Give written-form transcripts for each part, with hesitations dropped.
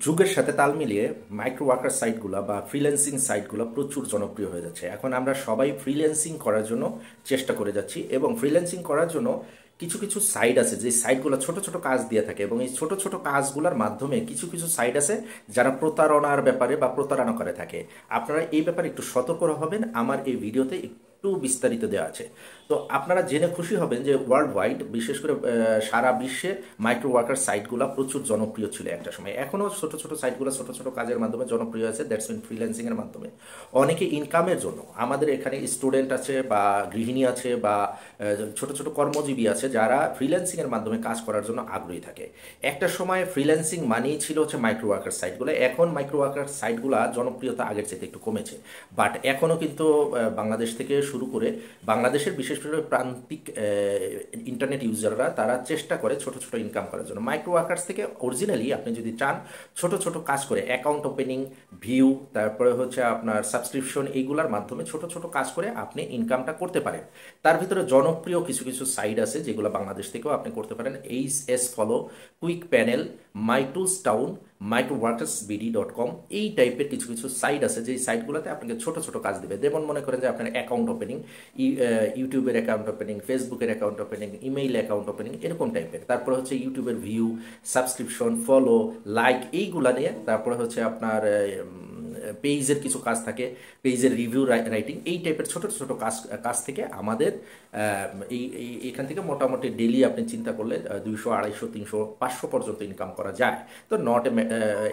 যুগের সাথে তাল মিলিয়ে মাইক্রো ওয়ার্কার সাইটগুলো বা ফ্রিল্যান্সিং সাইটগুলো প্রচুর জনপ্রিয় হয়ে যাচ্ছে। এখন আমরা সবাই ফ্রিল্যান্সিং করার জন্য চেষ্টা করে যাচ্ছি এবং ফ্রিল্যান্সিং করার জন্য কিছু কিছু সাইট আছে যে সাইটগুলো ছোট ছোট কাজ দিয়ে থাকে এবং এই ছোট ছোট কাজগুলোর মাধ্যমে কিছু কিছু সাইট আছে যারা প্রতারণার ব্যাপারে বা প্রতারণা করে থাকে। আপনারা এই ব্যাপারে একটু সতর্ক হবেন। আমার এই ভিডিওতে একটু বিস্তারিত দেওয়া আছে, তো আপনারা জেনে খুশি হবেন যে ওয়ার্ল্ড ওয়াইড, বিশেষ করে সারা বিশ্বে মাইক্রো ওয়ার্কার সাইটগুলো প্রচুর জনপ্রিয় ছিল একটা সময়। এখনও ছোট ছোট সাইটগুলো ছোট ছোট কাজের মাধ্যমে জনপ্রিয় আছে, দ্যাটস মিন ফ্রিল্যান্সিংয়ের মাধ্যমে। অনেকে ইনকামের জন্য, আমাদের এখানে স্টুডেন্ট আছে বা গৃহিণী আছে বা ছোট ছোট কর্মজীবী আছে যারা ফ্রিল্যান্সিংয়ের মাধ্যমে কাজ করার জন্য আগ্রহী থাকে। একটা সময় ফ্রিল্যান্সিং মানেই ছিল হচ্ছে মাইক্রো ওয়ার্কার সাইটগুলো। এখন মাইক্রো ওয়ার্কার সাইটগুলো জনপ্রিয়তা আগের চেয়ে একটু কমেছে, বাট এখনও কিন্তু বাংলাদেশ থেকে শুরু করে বাংলাদেশের বিশেষ করে প্রান্তিক ইন্টারনেট ইউজাররা তারা চেষ্টা করে ছোট ছোট ইনকাম করার জন্য। মাইক্রো ওয়ার্কার্স থেকে অরিজিনালি আপনি যদি চান ছোট ছোট কাজ করে অ্যাকাউন্ট ওপেনিং, ভিউ, তারপরে হচ্ছে আপনার সাবস্ক্রিপশন, এইগুলোর মাধ্যমে ছোট ছোট কাজ করে আপনি ইনকামটা করতে পারেন। তার ভিতরে জনপ্রিয় কিছু কিছু সাইট আছে যেগুলো বাংলাদেশ থেকেও আপনি করতে পারেন। H follow, quick panel, MyTools town, microworkersbd.com, এই টাইপের কিছু কিছু সাইট আছে যেই সাইটগুলোতে আপনাকে ছোট ছোট কাজ দেবে। যেমন মনে করেন যে আপনার অ্যাকাউন্ট ওপেনিং, ইউটিউবের অ্যাকাউন্ট ওপেনিং, ফেসবুকের account opening, email account opening, এরকম টাইপের। তারপরে হচ্ছে ইউটিউবের ভিউ, সাবস্ক্রিপশন, ফলো, লাইক, এইগুলা নিয়ে। তারপরে হচ্ছে আপনার পেজের কিছু কাজ থাকে, পেজের রিভিউ রাইটিং, এই টাইপের ছোট ছোট কাজ কাজ থেকে আমাদের এখান থেকে মোটামুটি ডেলি আপনি চিন্তা করলে 200, 250, 300, 500 পর্যন্ত ইনকাম করা যায়। তো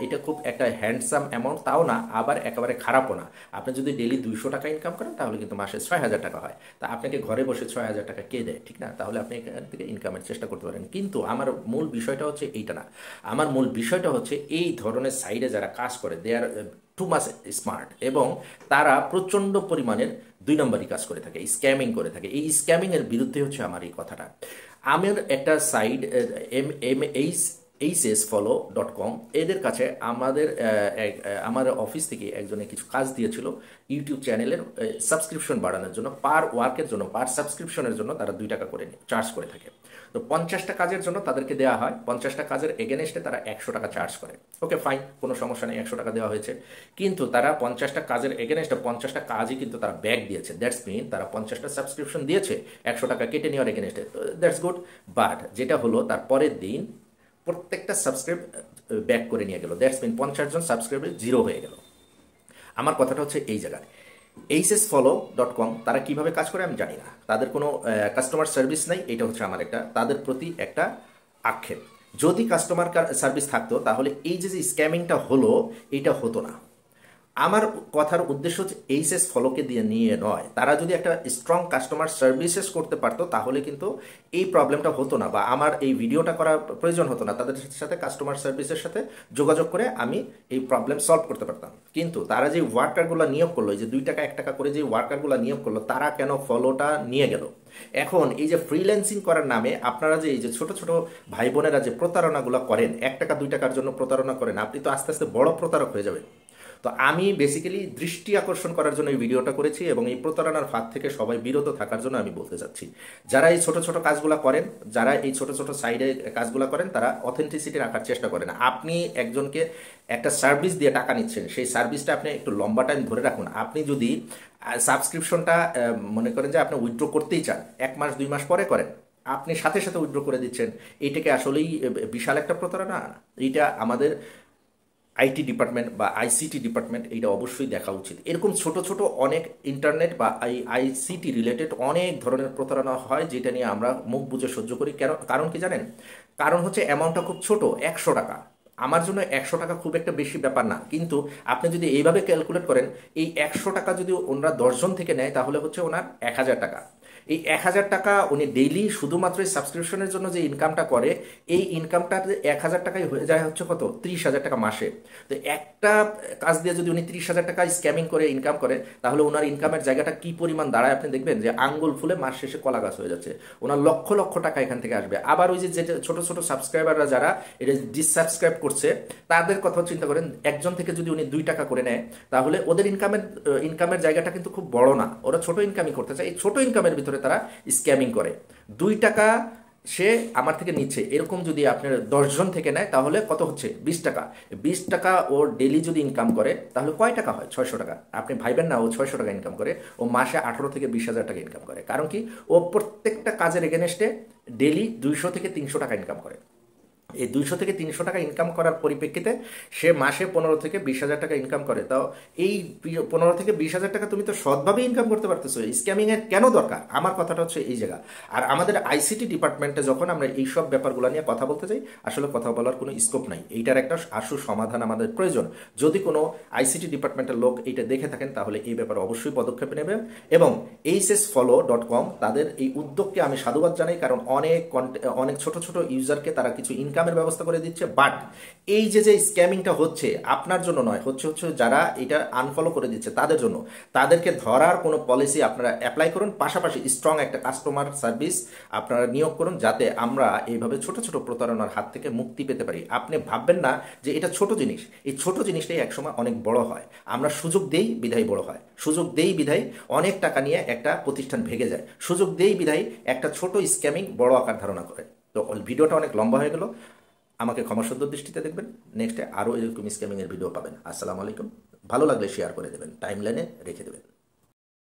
এটা খুব একটা হ্যান্ডসাম অ্যামাউন্ট তাও না, আবার একেবারে খারাপও না। আপনি যদি ডেলি 200 টাকা ইনকাম করেন তাহলে কিন্তু মাসে 6,000 টাকা হয়। তা আপনাকে ঘরে বসে 6,000 টাকা কে দেয়, ঠিক না? তাহলে আপনি এখান থেকে ইনকামের চেষ্টা করতে পারেন। কিন্তু আমার মূল বিষয়টা হচ্ছে এইটা না। আমার মূল বিষয়টা হচ্ছে এই ধরনের সাইডে যারা কাজ করে দে আর টু মাচ স্মার্ট, এবং তারা প্রচণ্ড পরিমাণের 2 নম্বরই কাজ করে থাকে, স্ক্যামিং করে থাকে। এই স্ক্যামিংয়ের বিরুদ্ধে হচ্ছে আমার এই কথাটা। আমার একটা সাইট hsfollow.com, এদের কাছে আমার অফিস থেকে একজনে কিছু কাজ দিয়েছিল ইউটিউব চ্যানেলের সাবস্ক্রিপশন বাড়ানোর জন্য। পার ওয়ার্কের জন্য, পার সাবস্ক্রিপশনের জন্য তারা 2 টাকা করে চার্জ করে থাকে। তো 50টা কাজের জন্য তাদেরকে দেওয়া হয়, 50টা কাজের এগেনস্টে তারা 100 টাকা চার্জ করে। ওকে ফাইন, কোনো সমস্যা নেই, 100 টাকা দেওয়া হয়েছে। কিন্তু তারা 50টা কাজের এগেনস্টে 50টা কাজই কিন্তু তারা ব্যাক দিয়েছে। দ্যাটস মিন তারা 50টা সাবস্ক্রিপশন দিয়েছে 100 টাকা কেটে নেওয়ার এগেনস্টে। That's good. বাট যেটা হলো তার পরের দিন প্রত্যেকটা সাবস্ক্রাইব ব্যাক করে নিয়ে গেল। দ্যাটস মিন 50 জন সাবস্ক্রাইবার জিরো হয়ে গেল। আমার কথাটা হচ্ছে এই জায়গায় hsfollow.com তারা কিভাবে কাজ করে আমি জানি না, তাদের কোনো কাস্টমার সার্ভিস নাই। এটা হচ্ছে আমার একটা তাদের প্রতি একটা আক্ষেপ। যদি কাস্টমার সার্ভিস থাকতো তাহলে এই যে স্ক্যামিংটা হলো এটা হতো না। আমার কথার উদ্দেশ্য হচ্ছে এইচএস ফলোকে দিয়ে নিয়ে নয়, তারা যদি একটা স্ট্রং কাস্টমার সার্ভিসেস করতে পারতো তাহলে কিন্তু এই প্রবলেমটা হতো না, বা আমার এই ভিডিওটা করার প্রয়োজন হতো না। তাদের সাথে কাস্টমার সার্ভিসের সাথে যোগাযোগ করে আমি এই প্রবলেম সলভ করতে পারতাম। কিন্তু তারা যে ওয়ার্কারগুলো নিয়োগ করলো, এই যে 2 টাকা 1 টাকা করে যে ওয়ার্কারগুলো নিয়োগ করলো, তারা কেন ফলোটা নিয়ে গেল? এখন এই যে ফ্রিল্যান্সিং করার নামে আপনারা যে এই যে ছোট ছোট ভাই বোনেরা যে প্রতারণাগুলো করেন, 1 টাকা 2 টাকার জন্য প্রতারণা করেন, আপনি তো আস্তে আস্তে বড় প্রতারক হয়ে যাবেন। তো আমি বেসিক্যালি দৃষ্টি আকর্ষণ করার জন্য এই ভিডিওটা করেছি, এবং এই প্রতারণার ফাঁদ থেকে সবাই বিরত থাকার জন্য আমি বলতে চাচ্ছি। যারা এই ছোট ছোট কাজগুলো করেন, যারা এই ছোট ছোট সাইডে কাজগুলো করেন, তারা অথেন্টিসিটি রাখার চেষ্টা করেন। আপনি একজনকে একটা সার্ভিস দিয়ে টাকা নিচ্ছেন, সেই সার্ভিসটা আপনি একটু লম্বা টাইম ধরে রাখুন। আপনি যদি সাবস্ক্রিপশনটা মনে করেন যে আপনি উইথড্র করতেই চান, 1 মাস 2 মাস পরে করেন, আপনি সাথে সাথে উইথড্র করে দিচ্ছেন, এইটাকে আসলেই বিশাল একটা প্রতারণা। এইটা আমাদের আইটি ডিপার্টমেন্ট বা আইসিটি ডিপার্টমেন্ট এইটা অবশ্যই দেখা উচিত। এরকম ছোট ছোট অনেক ইন্টারনেট বা আইসিটি রিলেটেড অনেক ধরনের প্রতারণা হয়, যেটা নিয়ে আমরা মুখ বুজে সহ্য করি। কারণ কি জানেন? কারণ হচ্ছে অ্যামাউন্টটা খুব ছোট, 100 টাকা। আমার জন্য 100 টাকা খুব একটা বেশি ব্যাপার না, কিন্তু আপনি যদি এইভাবে ক্যালকুলেট করেন, এই 100 টাকা যদি ওনারা 10 জন থেকে নেয় তাহলে হচ্ছে ওনার 1000 টাকা। এই 1000 টাকা উনি ডেইলি শুধুমাত্র সাবস্ক্রিপশনের জন্য যে ইনকামটা করে, এই ইনকামটা 1000 টাকায় হয়ে যায় হচ্ছে কত? 30,000 টাকা মাসে। তো একটা কাজ দিয়ে যদি উনি 30,000 টাকা স্ক্যামিং করে ইনকাম করে, তাহলে ওনার ইনকামের জায়গাটা কি পরিমাণ দাঁড়ায় আপনি দেখবেন যে আঙ্গুল ফুলে মাস শেষে কলা গাছ হয়ে যাচ্ছে। ওনার লক্ষ লক্ষ টাকা এখান থেকে আসবে। আবার ওই যে ছোট ছোট সাবস্ক্রাইবাররা যারা এটা ডিসসাবস্ক্রাইব করছে, তাদের কথা চিন্তা করেন, একজন থেকে যদি উনি 2 টাকা করে নেয়, তাহলে ওদের ইনকামের জায়গাটা কিন্তু খুব বড় না, ওরা ছোট ইনকামই করতে চায়। এই ছোট ইনকামের ভিতরে তারা স্ক্যামিং করে। 2 টাকা সে আমার থেকে নিচ্ছে, এরকম যদি আপনার 10 জন থেকে নেয় তাহলে কত হচ্ছে? 20 টাকা। 20 টাকা ও ডেলি যদি ইনকাম করে তাহলে কয় টাকা হয়? 600 টাকা। আপনি ভাইবেন না ও 600 টাকা ইনকাম করে, ও মাসে 18 থেকে 20 হাজার টাকা ইনকাম করে। কারণ কি? ও প্রত্যেকটা কাজের এগেনস্টে ডেলি 200 থেকে 300 টাকা ইনকাম করে। এই 200 থেকে 300 টাকা ইনকাম করার পরিপ্রেক্ষিতে সে মাসে 15 থেকে 20 হাজার টাকা ইনকাম করে। তাও এই 15 থেকে 20 হাজার টাকা তুমি তো সৎভাবে ইনকাম করতে পারতেছো, স্ক্যামিংয়ের কেন দরকার? আমার কথাটা হচ্ছে এই জায়গা। আর আমাদের আইসিটি ডিপার্টমেন্টে যখন আমরা এইসব ব্যাপারগুলো নিয়ে কথা বলতে চাই, আসলে কথা বলার কোনো স্কোপ নাই। এইটার একটা আশু সমাধান আমাদের প্রয়োজন। যদি কোনো আইসিটি ডিপার্টমেন্টের লোক এইটা দেখে থাকেন তাহলে এই ব্যাপারে অবশ্যই পদক্ষেপ নেবেন। এবং hsfollow.com তাদের এই উদ্যোগকে আমি সাধুবাদ জানাই, কারণ অনেক ছোট ছোট ইউজারকে তারা কিছু ইনকামের ব্যবস্থা করে দিচ্ছে। বাট এই যে স্ক্যামিংটা হচ্ছে আপনার জন্য নয়, হচ্ছে যারা এটা আনফলো করে দিচ্ছে তাদের জন্য। তাদেরকে ধরার কোনো পলিসি আপনারা অ্যাপ্লাই করুন, পাশাপাশি স্ট্রং একটা কাস্টমার সার্ভিস আপনারা নিয়োগ করুন, যাতে আমরা এইভাবে ছোট ছোট প্রতারণার হাত থেকে মুক্তি পেতে পারি। আপনি ভাববেন না যে এটা ছোট জিনিস, এই ছোট জিনিসটাই একসময় অনেক বড় হয়। আমরা সুযোগ দেই বিধায় বড় হয়, সুযোগ দেই বিধায় অনেক টাকা নিয়ে একটা প্রতিষ্ঠান ভেঙে যায়, সুযোগ দেই বিধায় একটা ছোট স্ক্যামিং বড় আকার ধারণা করে। তো ভিডিওটা অনেক লম্বা হয়ে গেল, আমাকে ক্ষমাসুন্দর দৃষ্টিতে দেখবেন। নেক্সটে আরও এরকম স্ক্যামিংয়ের ভিডিও পাবেন। আসসালামু আলাইকুম। ভালো লাগলে শেয়ার করে দেবেন, টাইমলাইনে রেখে দেবেন।